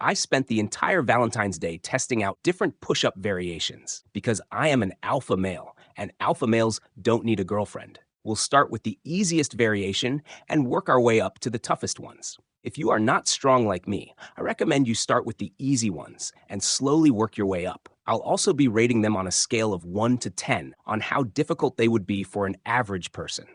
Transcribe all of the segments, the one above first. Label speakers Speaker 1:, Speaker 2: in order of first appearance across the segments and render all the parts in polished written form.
Speaker 1: I spent the entire Valentine's Day testing out different push up variations because I am an alpha male, and alpha males don't need a girlfriend. We'll start with the easiest variation and work our way up to the toughest ones. If you are not strong like me, I recommend you start with the easy ones and slowly work your way up. I'll also be rating them on a scale of 1 to 10 on how difficult they would be for an average person.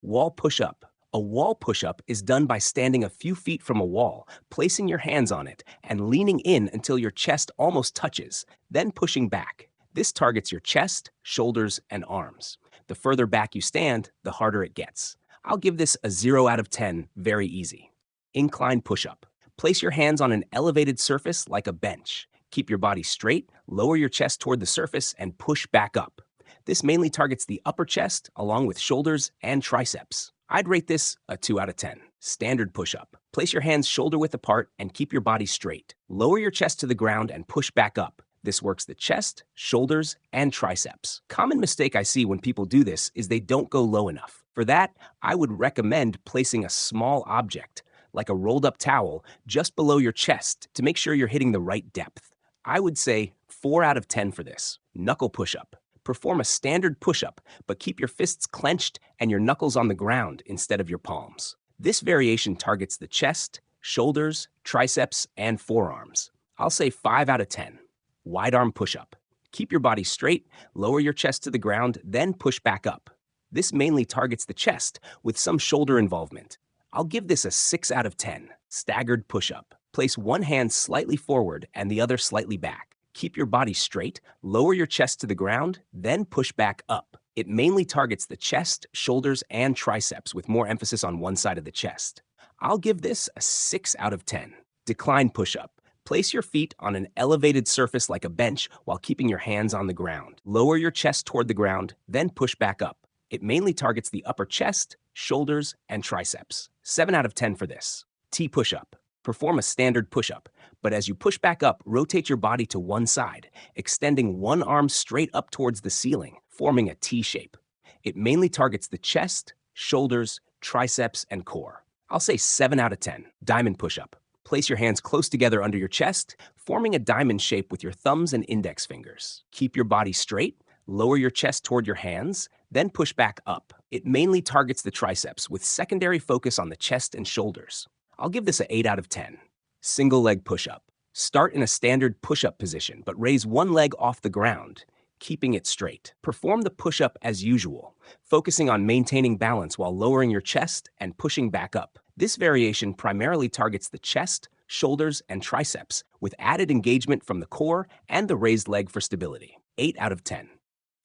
Speaker 1: Wall push up. A wall push-up is done by standing a few feet from a wall, placing your hands on it, and leaning in until your chest almost touches, then pushing back. This targets your chest, shoulders, and arms. The further back you stand, the harder it gets. I'll give this a 0 out of 10, very easy. Incline push-up. Place your hands on an elevated surface like a bench. Keep your body straight, lower your chest toward the surface, and push back up. This mainly targets the upper chest, along with shoulders and triceps. I'd rate this a 2 out of 10. Standard push-up. Place your hands shoulder width apart and keep your body straight. Lower your chest to the ground and push back up. This works the chest, shoulders, and triceps. Common mistake I see when people do this is they don't go low enough. For that, I would recommend placing a small object, like a rolled up towel, just below your chest to make sure you're hitting the right depth. I would say 4 out of 10 for this. Knuckle push-up. Perform a standard push-up, but keep your fists clenched and your knuckles on the ground instead of your palms. This variation targets the chest, shoulders, triceps, and forearms. I'll say 5 out of 10. Wide arm push-up. Keep your body straight, lower your chest to the ground, then push back up. This mainly targets the chest with some shoulder involvement. I'll give this a 6 out of 10. Staggered push-up. Place one hand slightly forward and the other slightly back. Keep your body straight, lower your chest to the ground, then push back up. It mainly targets the chest, shoulders, and triceps with more emphasis on one side of the chest. I'll give this a 6 out of 10. Decline push-up. Place your feet on an elevated surface like a bench while keeping your hands on the ground. Lower your chest toward the ground, then push back up. It mainly targets the upper chest, shoulders, and triceps. 7 out of 10 for this. T push-up. Perform a standard push-up, but as you push back up, rotate your body to one side, extending one arm straight up towards the ceiling, forming a T shape. It mainly targets the chest, shoulders, triceps, and core. I'll say 7 out of 10. Diamond push-up. Place your hands close together under your chest, forming a diamond shape with your thumbs and index fingers. Keep your body straight, lower your chest toward your hands, then push back up. It mainly targets the triceps with secondary focus on the chest and shoulders. I'll give this an 8 out of 10. Single leg push-up. Start in a standard push-up position, but raise one leg off the ground, keeping it straight. Perform the push-up as usual, focusing on maintaining balance while lowering your chest and pushing back up. This variation primarily targets the chest, shoulders, and triceps, with added engagement from the core and the raised leg for stability. 8 out of 10.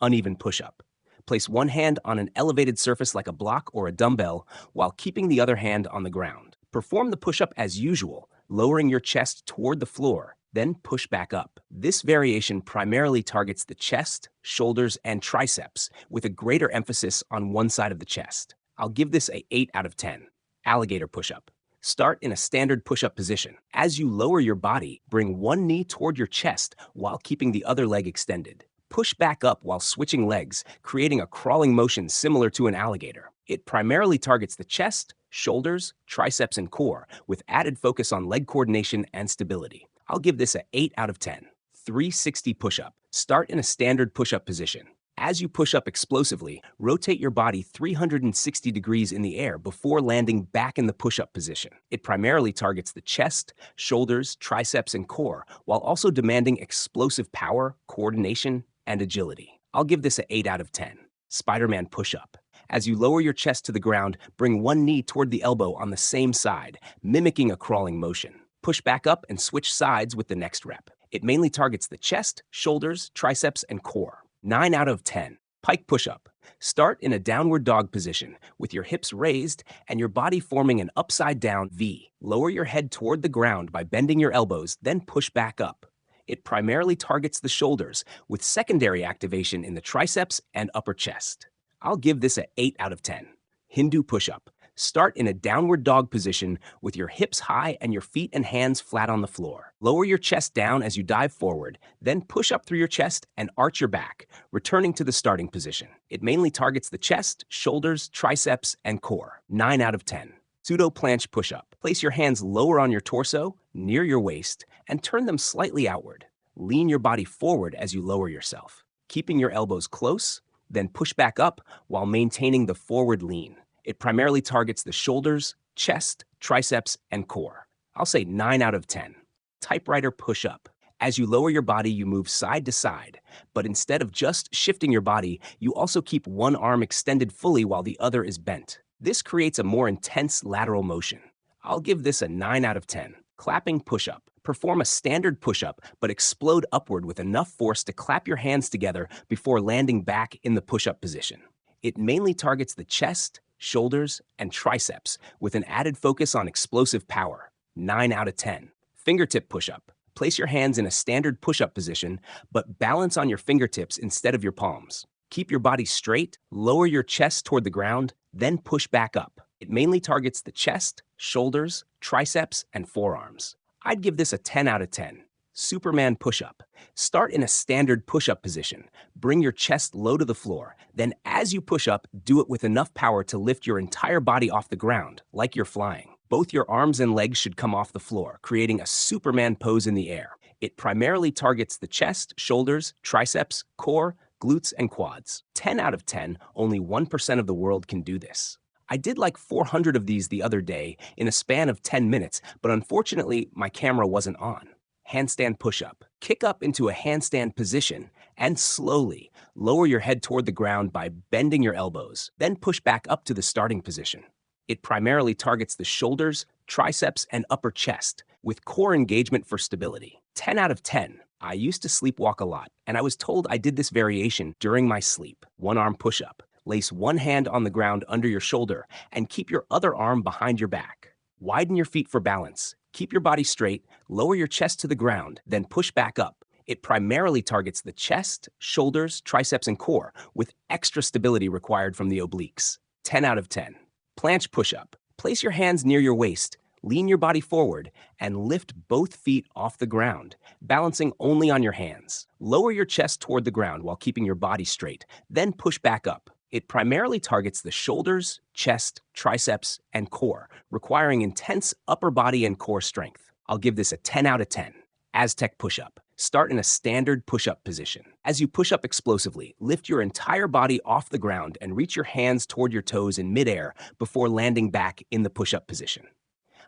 Speaker 1: Uneven push-up. Place one hand on an elevated surface like a block or a dumbbell while keeping the other hand on the ground. Perform the push-up as usual, lowering your chest toward the floor, then push back up. This variation primarily targets the chest, shoulders, and triceps, with a greater emphasis on one side of the chest. I'll give this an 8 out of 10. Alligator push-up. Start in a standard push-up position. As you lower your body, bring one knee toward your chest while keeping the other leg extended. Push back up while switching legs, creating a crawling motion similar to an alligator. It primarily targets the chest, shoulders, triceps, and core, with added focus on leg coordination and stability. I'll give this an 8 out of 10. 360 push-up. Start in a standard push-up position. As you push up explosively, rotate your body 360 degrees in the air before landing back in the push-up position. It primarily targets the chest, shoulders, triceps, and core, while also demanding explosive power, coordination, and agility. I'll give this an 8 out of 10. Spider-Man push-up. As you lower your chest to the ground, bring one knee toward the elbow on the same side, mimicking a crawling motion. Push back up and switch sides with the next rep. It mainly targets the chest, shoulders, triceps, and core. 9 out of 10. Pike push-up. Start in a downward dog position with your hips raised and your body forming an upside-down V. Lower your head toward the ground by bending your elbows, then push back up. It primarily targets the shoulders, with secondary activation in the triceps and upper chest. I'll give this an 8 out of 10. Hindu push-up. Start in a downward dog position with your hips high and your feet and hands flat on the floor. Lower your chest down as you dive forward, then push up through your chest and arch your back, returning to the starting position. It mainly targets the chest, shoulders, triceps, and core. 9 out of 10. Pseudo planche push-up. Place your hands lower on your torso, near your waist, and turn them slightly outward. Lean your body forward as you lower yourself, keeping your elbows close, then push back up while maintaining the forward lean. It primarily targets the shoulders, chest, triceps, and core. I'll say 9 out of 10. Typewriter push-up. As you lower your body, you move side to side, but instead of just shifting your body, you also keep one arm extended fully while the other is bent. This creates a more intense lateral motion. I'll give this a 9 out of 10. Clapping push-up. Perform a standard push-up, but explode upward with enough force to clap your hands together before landing back in the push-up position. It mainly targets the chest, shoulders, and triceps with an added focus on explosive power. 9 out of 10. Fingertip push-up. Place your hands in a standard push-up position, but balance on your fingertips instead of your palms. Keep your body straight, lower your chest toward the ground, then push back up. It mainly targets the chest, shoulders, triceps, and forearms. I'd give this a 10 out of 10. Superman push-up. Start in a standard push-up position. Bring your chest low to the floor. Then as you push up, do it with enough power to lift your entire body off the ground, like you're flying. Both your arms and legs should come off the floor, creating a Superman pose in the air. It primarily targets the chest, shoulders, triceps, core, glutes, and quads. 10 out of 10, only 1% of the world can do this. I did like 400 of these the other day in a span of 10 minutes, but unfortunately, my camera wasn't on. Handstand push-up. Kick up into a handstand position and slowly lower your head toward the ground by bending your elbows, then push back up to the starting position. It primarily targets the shoulders, triceps, and upper chest, with core engagement for stability. 10 out of 10. I used to sleepwalk a lot, and I was told I did this variation during my sleep. One-arm push-up. Place one hand on the ground under your shoulder and keep your other arm behind your back. Widen your feet for balance. Keep your body straight, lower your chest to the ground, then push back up. It primarily targets the chest, shoulders, triceps, and core, with extra stability required from the obliques. 10 out of 10. Planche push-up. Place your hands near your waist, lean your body forward, and lift both feet off the ground, balancing only on your hands. Lower your chest toward the ground while keeping your body straight, then push back up. It primarily targets the shoulders, chest, triceps, and core, requiring intense upper body and core strength. I'll give this a 10 out of 10. Aztec push-up. Start in a standard push-up position. As you push up explosively, lift your entire body off the ground and reach your hands toward your toes in midair before landing back in the push-up position.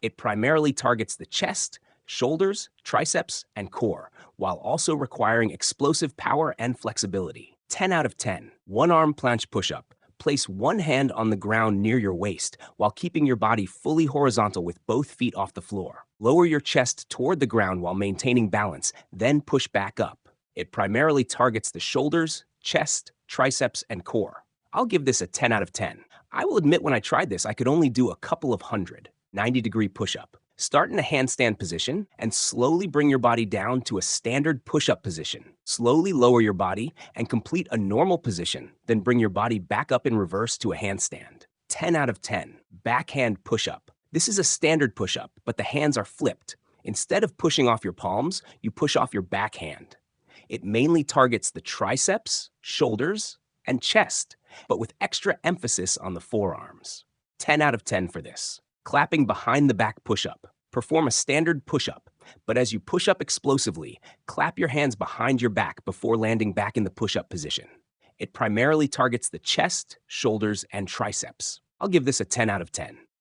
Speaker 1: It primarily targets the chest, shoulders, triceps, and core, while also requiring explosive power and flexibility. 10 out of 10. One-arm planche push-up. Place one hand on the ground near your waist while keeping your body fully horizontal with both feet off the floor. Lower your chest toward the ground while maintaining balance, then push back up. It primarily targets the shoulders, chest, triceps, and core. I'll give this a 10 out of 10. I will admit when I tried this, I could only do a couple of hundred. 90-degree push-up. Start in a handstand position and slowly bring your body down to a standard push-up position. Slowly lower your body and complete a normal position, then bring your body back up in reverse to a handstand. 10 out of 10. Backhand push-up. This is a standard push-up, but the hands are flipped. Instead of pushing off your palms, you push off your backhand. It mainly targets the triceps, shoulders, and chest, but with extra emphasis on the forearms. 10 out of 10 for this. Clapping behind the back push-up. Perform a standard push-up, but as you push up explosively, clap your hands behind your back before landing back in the push-up position. It primarily targets the chest, shoulders, and triceps. I'll give this a 10 out of 10.